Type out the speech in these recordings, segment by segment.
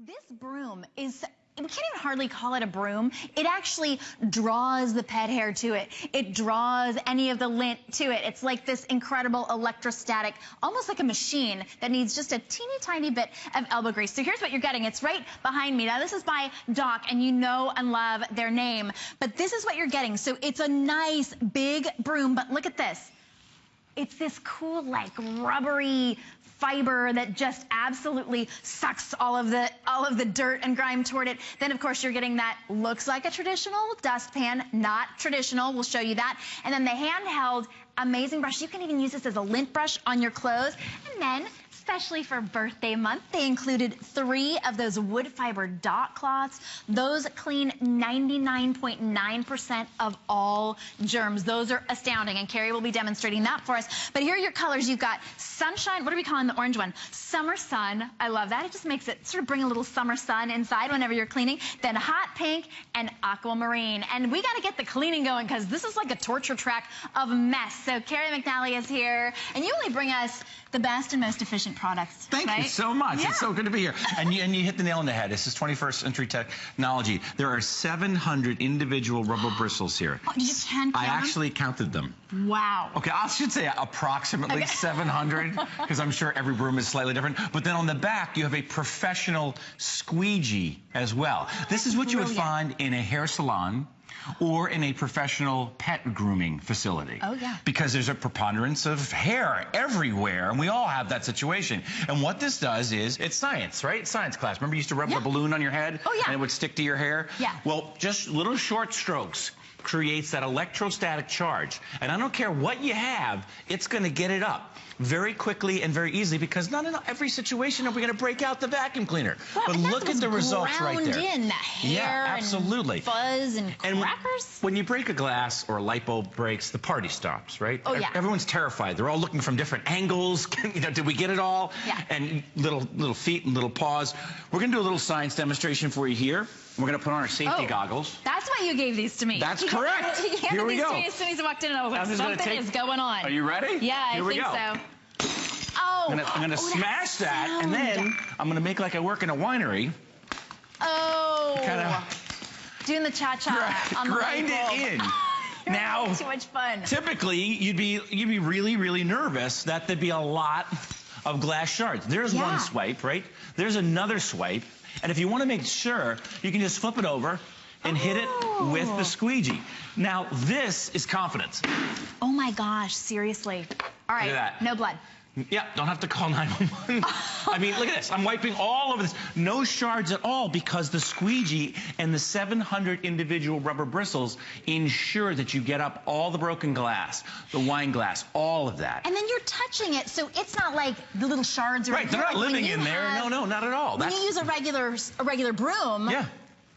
This broom is, we can't even hardly call it a broom. It actually draws the pet hair to it. It draws any of the lint to it. It's like this incredible electrostatic, almost like a machine that needs just a teeny tiny bit of elbow grease. So here's what you're getting. It's right behind me. Now this is by Doc, and you know and love their name. But this is what you're getting. So it's a nice big broom, but look at this. It's this cool, like, rubbery fiber that just absolutely sucks all of the dirt and grime toward it. Then, of course, you're getting that looks like a traditional dustpan, not traditional. We'll show you that. And then the handheld amazing brush. You can even use this as a lint brush on your clothes. And then, especially for birthday month, they included 3 of those wood fiber dot cloths. Those clean 99.9% of all germs. Those are astounding, and Carrie will be demonstrating that for us. But here are your colors. You've got sunshine. What are we calling the orange one? Summer sun. I love that. It just makes it sort of bring a little summer sun inside whenever you're cleaning. Then hot pink and aquamarine. And we got to get the cleaning going because this is like a torture track of mess. So Carrie McNally is here, and you only bring us the best and most efficient products. Thank you so much. Yeah. It's so good to be here. And you hit the nail on the head. This is 21st century technology. There are 700 individual rubber bristles here. Oh, you can count I actually counted them. Wow. Okay, I should say approximately 700, because I'm sure every broom is slightly different. But then on the back, you have a professional squeegee as well. This is what you would find in a hair salon or in a professional pet grooming facility. Oh, yeah. Because there's a preponderance of hair everywhere, and we all have that situation. And what this does is, it's science, right? Science class. Remember you used to rub the balloon on your head? Oh, yeah. And it would stick to your hair? Yeah. Well, just little short strokes creates that electrostatic charge. And I don't care what you have, it's going to get it up very quickly and very easily, because not in every situation are we going to break out the vacuum cleaner. Well, but look at the results right there. In the hair absolutely. And fuzz and crackers. When you break a glass or a light bulb breaks, the party stops, right? Oh, yeah. Everyone's terrified. They're all looking from different angles. You know, did we get it all? Yeah. And little feet and little paws. We're going to do a little science demonstration for you here. We're going to put on our safety goggles. That's why you gave these to me. That's correct. Here we go. As soon as I walked in, I was like, something is going on. Are you ready? Yeah, I think so. Oh, I'm going to smash that, and then I'm going to make like I work in a winery. Oh. Kind of doing the cha-cha on the grind it in. Now, too much fun. Typically, you'd be really, really nervous that there'd be a lot of glass shards. There's one swipe, right? There's another swipe. And if you want to make sure, you can just flip it over and hit it with the squeegee. Now, this is confidence. Oh my gosh, seriously. All right, look at that. No blood. Yeah, don't have to call 911. I mean, look at this. I'm wiping all over this. No shards at all, because the squeegee and the 700 individual rubber bristles ensure that you get up all the broken glass, the wine glass, all of that. And then you're touching it, so it's not like the little shards are right. They're not living in there. No, not at all. When you use a regular broom,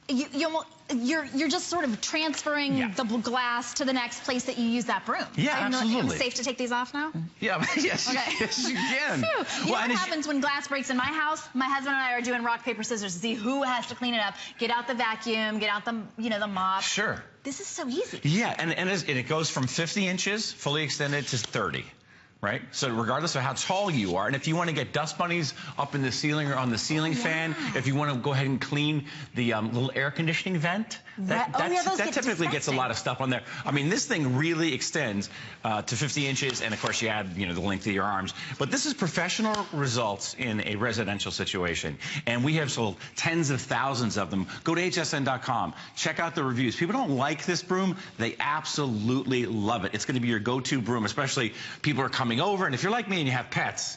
you're just sort of transferring the glass to the next place that you use that broom. Yeah, absolutely. Safe to take these off now? Yeah, yes, okay. Yes, you can. You know what happens when glass breaks in my house? My husband and I are doing rock, paper, scissors to see who has to clean it up. Get out the vacuum, get out the, the mop. Sure. This is so easy. Yeah, and it goes from 50 inches, fully extended, to 30. Right? So regardless of how tall you are, and if you want to get dust bunnies up in the ceiling or on the ceiling fan, if you want to go ahead and clean the little air conditioning vent, that typically gets a lot of stuff on there. I mean, this thing really extends to 50 inches, and of course you add, the length of your arms. But this is professional results in a residential situation, and we have sold tens of thousands of them. Go to hsn.com, check out the reviews. People don't like this broom, they absolutely love it. It's going to be your go-to broom, especially people are coming over, and if you're like me and you have pets,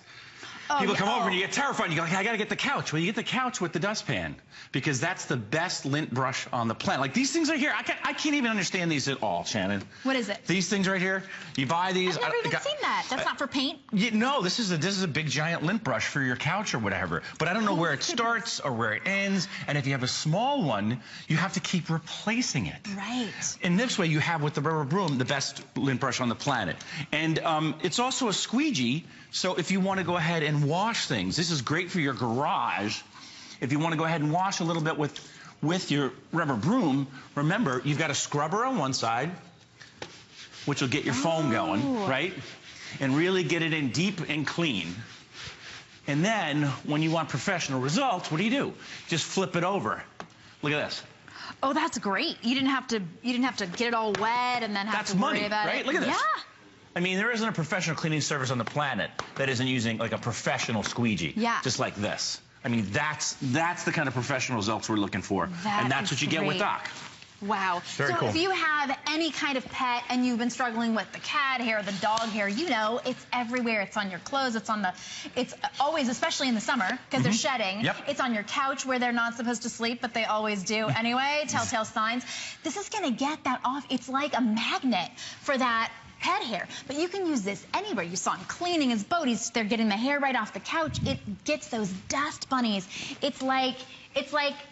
people come over and you get terrified. You go, I got to get the couch. Well, you get the couch with the dustpan, because that's the best lint brush on the planet. Like, these things right here, I can't even understand these at all, Shannon. What is it? These things right here, you buy these. I've never even seen that. That's not for paint? No, this is a big giant lint brush for your couch or whatever. But I don't know where it starts or where it ends. And if you have a small one, you have to keep replacing it. Right. In this way, you have with the rubber broom the best lint brush on the planet. And it's also a squeegee. So if you want to go ahead and wash things, this is great for your garage. If you want to go ahead and wash a little bit with your rubber broom, remember, you've got a scrubber on one side, which will get your foam going, right? And really get it in deep and clean. And then when you want professional results, what do? Just flip it over. Look at this. Oh, that's great. You didn't have to get it all wet and then have to worry about it. Right? Look at this. Yeah. I mean, there isn't a professional cleaning service on the planet that isn't using like a professional squeegee. Yeah. Just like this. I mean, that's the kind of professional results we're looking for. And that's what you get with Doc. Wow. Very cool. If you have any kind of pet and you've been struggling with the cat hair, the dog hair, you know, it's everywhere. It's on your clothes. It's always, especially in the summer, because they're shedding. Yep. It's on your couch where they're not supposed to sleep, but they always do anyway. Telltale signs. This is going to get that off. It's like a magnet for that pet hair, but you can use this anywhere. You saw him cleaning his boat. They're getting the hair right off the couch. It gets those dust bunnies. It's like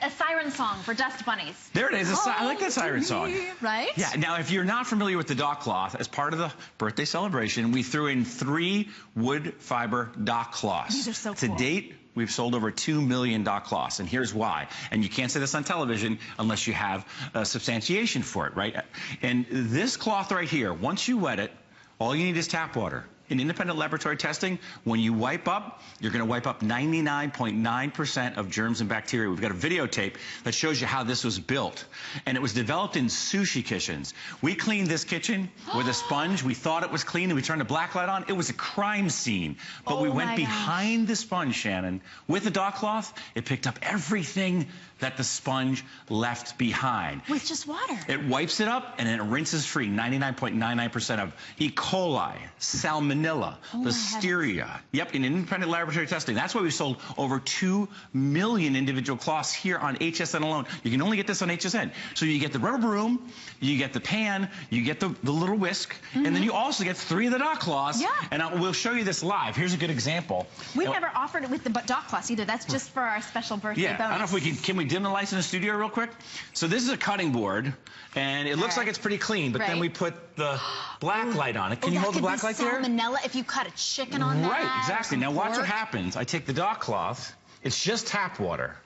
a siren song for dust bunnies. There it is. I like that siren song. Right? Yeah. Now, if you're not familiar with the Doc cloth, as part of the birthday celebration, we threw in 3 wood fiber Doc cloths. These are so cool. To date, we've sold over 2 million Doc cloths, and here's why. And you can't say this on television unless you have substantiation for it, right? And this cloth right here, once you wet it, all you need is tap water. In independent laboratory testing, when you wipe up, you're going to wipe up 99.9% of germs and bacteria. We've got a videotape that shows you how this was built. And it was developed in sushi kitchens. We cleaned this kitchen with a sponge. We thought it was clean, and we turned a black light on. It was a crime scene. But we went behind the sponge, Shannon. With the Doc cloth, it picked up everything that the sponge left behind. With just water. It wipes it up, and then it rinses free 99.99% of E. coli, salmonella, listeria. Yep, in independent laboratory testing. That's why we sold over 2 million individual cloths here on HSN alone. You can only get this on HSN. So you get the rubber broom, you get the pan, you get the little whisk, and then you also get 3 of the Doc cloths. Yeah. And we'll show you this live. Here's a good example. We've never offered it with the Doc cloths either. That's just for our special birthday bonus. I don't know if can we dim the lights in the studio real quick? So this is a cutting board, and it looks like it's pretty clean, but then we put the black light on it. Can you hold the black light there? Salmonella if you cut a chicken on that. Right, exactly. Now watch what happens. I take the Doc cloth. It's just tap water,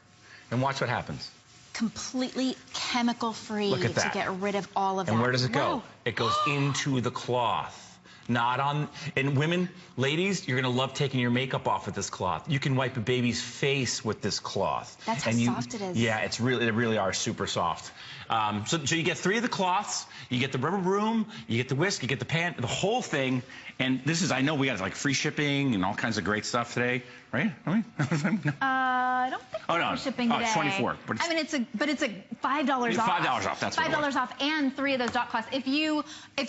and watch what happens. Completely chemical-free to get rid of all of that. And where does it go? Wow. It goes into the cloth. Not on, and women, ladies, you're gonna love taking your makeup off with this cloth. You can wipe a baby's face with this cloth. That's how soft it is. Yeah, they really are super soft. So you get 3 of the cloths, you get the rubber broom, you get the whisk, you get the pan, the whole thing. And this is, I know we got like free shipping and all kinds of great stuff today, right? I don't think free shipping today. It's 24. But I mean, it's a $5 off. $5 off. That's $5 off, and 3 of those Doc cloths. If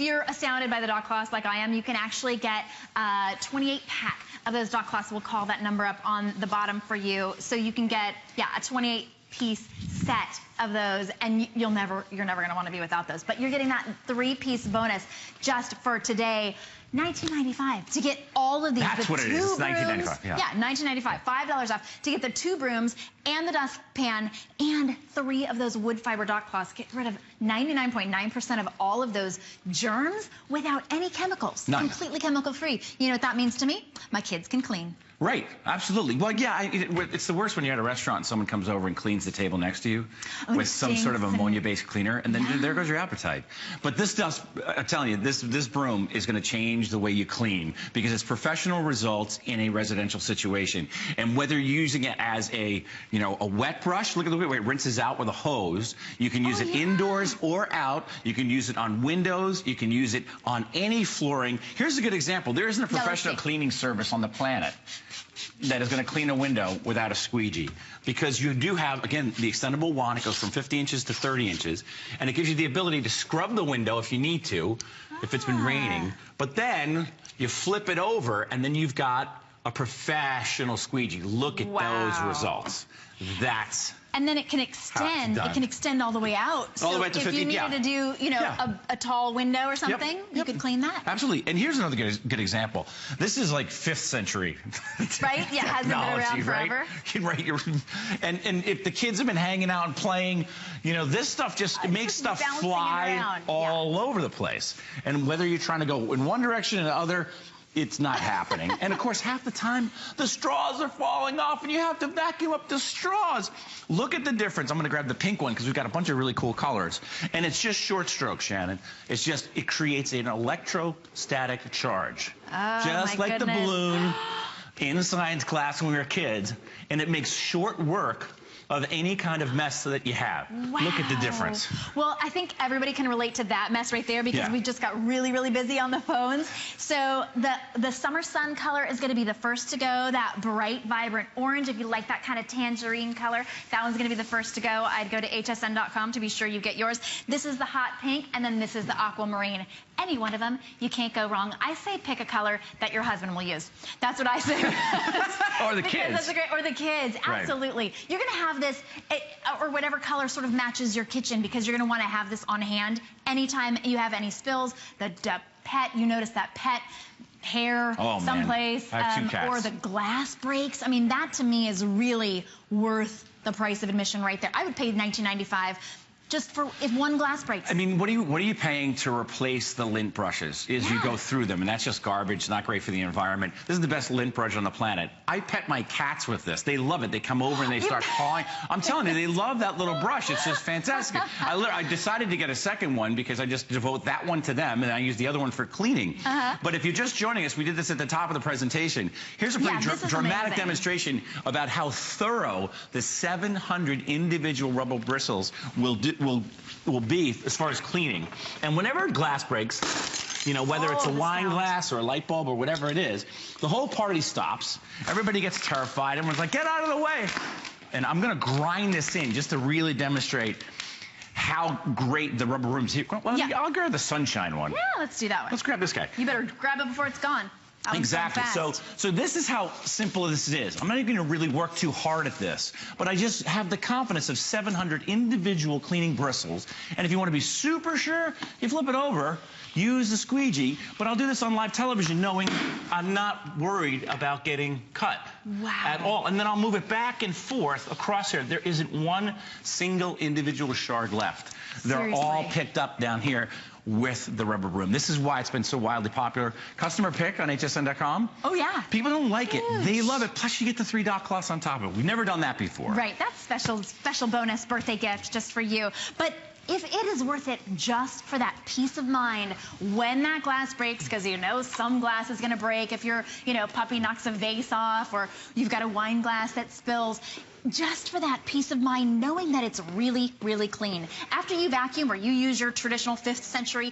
you're astounded by the Doc cloths like I am, you can actually get a 28-pack of those Doc cloths. We'll call that number up on the bottom for you, so you can get a 28-piece set of those, and you're never going to want to be without those. But you're getting that 3-piece bonus just for today. $19.95 to get all of these. That's what it is. $19.95. Yeah, $19.95. $5 off to get the 2 brooms and the dustpan and 3 of those wood fiber Doc cloths. Get rid of 99.9% of all of those germs without any chemicals. None. Completely chemical free. You know what that means to me? My kids can clean. Right, absolutely. Well, yeah, it's the worst when you're at a restaurant and someone comes over and cleans the table next to you with some sort of ammonia-based cleaner, and then there goes your appetite. But this does, I'm telling you, this broom is going to change the way you clean because it's professional results in a residential situation. And whether you're using it as a wet brush, look at the way it rinses out with a hose. You can use it indoors or out. You can use it on windows. You can use it on any flooring. Here's a good example. There isn't a professional cleaning service on the planet that is going to clean a window without a squeegee, because you do have, again, the extendable wand. It goes from 50 inches to 30 inches, and it gives you the ability to scrub the window if you need to, if it's been raining. But then you flip it over, and then you've got a professional squeegee. Look at those results. And then it can extend. It can extend all the way out. All the way to 50. If you needed to do, a tall window or something, you could clean that. Absolutely. And here's another good example. This is like 5th century. Right? Yeah, hasn't been around forever. Right. And if the kids have been hanging out and playing, this stuff just makes stuff fly all over the place. And whether you're trying to go in one direction or the other, it's not happening. And, of course, half the time, the straws are falling off, and you have to vacuum up the straws. Look at the difference. I'm going to grab the pink one because we've got a bunch of really cool colors. And it's just short stroke, Shannon. It creates an electrostatic charge. Oh, just like the balloon in science class when we were kids, and it makes short work of any kind of mess that you have. Wow. Look at the difference. Well, I think everybody can relate to that mess right there because we just got really, really busy on the phones. So the Summer Sun color is going to be the first to go. That bright, vibrant orange, if you like that kind of tangerine color, that one's going to be the first to go. I'd go to hsn.com to be sure you get yours. This is the hot pink, and then this is the aquamarine. Any one of them, you can't go wrong. I say pick a color that your husband will use. That's what I say. Or the kids. That's or the kids, absolutely. Right. You're going to have this, or whatever color sort of matches your kitchen, because you're going to want to have this on hand anytime you have any spills. The pet, you notice that pet hair someplace, I have 2 cats. Or the glass breaks. I mean, that to me is really worth the price of admission right there. I would pay $19.95 just for if one glass breaks. I mean, what are you paying to replace the lint brushes as you go through them? And that's just garbage, not great for the environment. This is the best lint brush on the planet. I pet my cats with this. They love it. They come over and they start pawing. I'm telling you, they love that little brush. It's just fantastic. I decided to get a second one because I just devote that one to them, and I use the other one for cleaning. But if you're just joining us, we did this at the top of the presentation. Here's a pretty dramatic demonstration about how thorough the 700 individual rubber bristles will be as far as cleaning. And whenever glass breaks, you know, whether it's a wine glass or a light bulb or whatever it is, the whole party stops. Everybody gets terrified. Everyone's like, get out of the way. And I'm going to grind this in just to really demonstrate how great the rubber brooms here. Well, I'll grab the sunshine one. Yeah, let's do that one. Let's grab this guy. You better grab it before it's gone. Exactly. So this is how simple this is. I'm not even going to really work too hard at this, but I just have the confidence of 700 individual cleaning bristles. And if you want to be super sure, you flip it over, use the squeegee. But I'll do this on live television knowing I'm not worried about getting cut at all. And then I'll move it back and forth across here. There isn't one single individual shard left. They're all picked up down here with the rubber broom. This is why it's been so wildly popular. Customer pick on hsn.com. Oh, yeah. People don't like it. They love it. Plus, you get the 3 dot cloths on top of it. We've never done that before. Right. That's special bonus birthday gift just for you. But if it is worth it just for that peace of mind when that glass breaks, because you know some glass is going to break if your puppy knocks a vase off or you've got a wine glass that spills, just for that peace of mind, knowing that it's really, really clean. After you vacuum or you use your traditional 5th century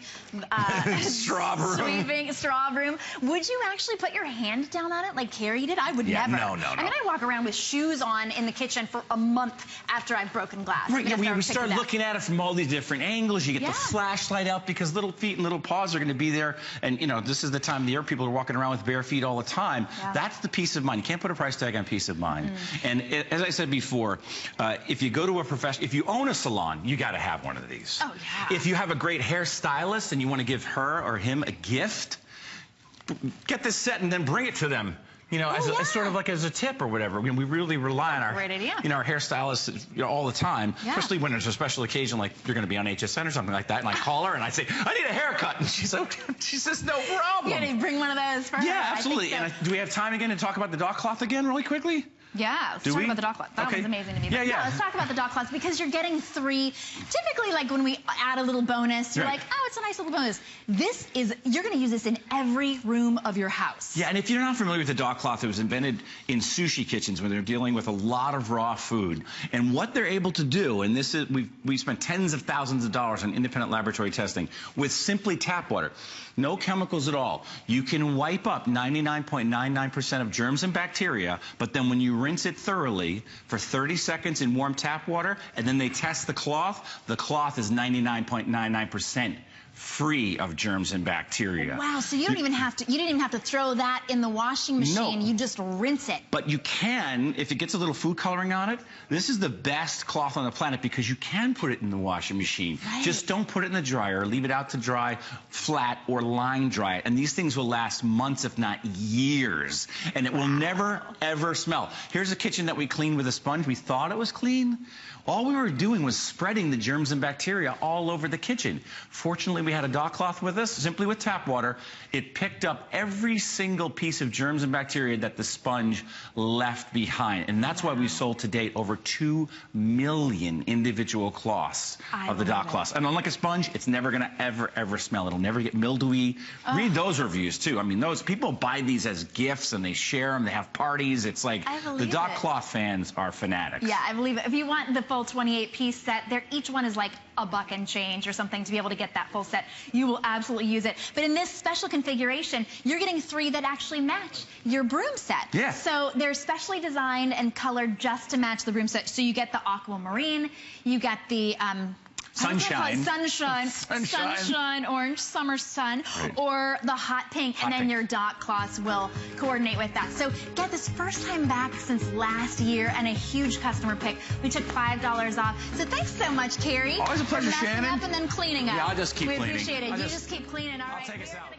straw broom, would you actually put your hand down on it like Carrie did? I would never. No. I mean, I walk around with shoes on in the kitchen for a month after I've broken glass. Right, we start looking at it from all these different angles. You get the flashlight out because little feet and little paws are going to be there. And, you know, this is the time of the year people are walking around with bare feet all the time. That's the peace of mind. You can't put a price tag on peace of mind. And as I said before, if you go to a professional, if you own a salon, you got to have one of these. Oh, yeah. If you have a great hairstylist and you want to give her or him a gift, get this set and then bring it to them. You know, as sort of like as a tip or whatever. I mean, we really rely on our, our hairstylists all the time, especially when there's a special occasion like you're going to be on HSN or something like that, and I call her and I say, I need a haircut, and she says, no problem. Yeah, you bring one of those for her. Yeah, absolutely. And do we have time again to talk about the dot cloth again really quickly? Yeah, let's talk about the dot cloth. That was amazing to me. Yeah, let's talk about the dot cloths because you're getting 3. Typically, like when we add a little bonus, you're like, oh, it's a nice little bonus. This is, you're going to use this in every room of your house. Yeah, and if you're not familiar with the dot cloth, it was invented in sushi kitchens when they're dealing with a lot of raw food. And what they're able to do, and this is, we've spent tens of thousands of dollars on independent laboratory testing with simply tap water. No chemicals at all. You can wipe up 99.99% of germs and bacteria, but then when you rinse it thoroughly for 30 seconds in warm tap water, and then they test the cloth is 99.99% free of germs and bacteria. Wow, so you don't even have to, you didn't even have to throw that in the washing machine. You just rinse it. But you can, if it gets a little food coloring on it, this is the best cloth on the planet because you can put it in the washing machine. Just don't put it in the dryer. Leave it out to dry flat or line dry it. And these things will last months, if not years. And it will never, ever smell. Here's a kitchen that we cleaned with a sponge. We thought it was clean. All we were doing was spreading the germs and bacteria all over the kitchen. Fortunately, we had a dock cloth with us, simply with tap water, it picked up every single piece of germs and bacteria that the sponge left behind. And that's why we sold to date over 2 million individual cloths of the dock cloths. And unlike a sponge, it's never going to ever smell. It'll never get mildewy. Read those reviews too. I mean, those people buy these as gifts and they share them. They have parties. It's like the dock cloth fans are fanatics. Yeah, I believe it. If you want the full 28-piece set, each one is like $1 and change or something to be able to get that full set. You will absolutely use it. But in this special configuration, you're getting 3 that actually match your broom set. Yeah. So they're specially designed and colored just to match the broom set. So you get the aquamarine, you get the sunshine, orange, summer sun, or the hot pink, and then your dock cloths will coordinate with that. So get this first time back since last year and a huge customer pick. We took $5 off. So thanks so much, Carrie. Always a pleasure, Shannon. Up and then cleaning up. Yeah, I'll just keep cleaning. We appreciate it. You just keep cleaning. All right. I'll take us out.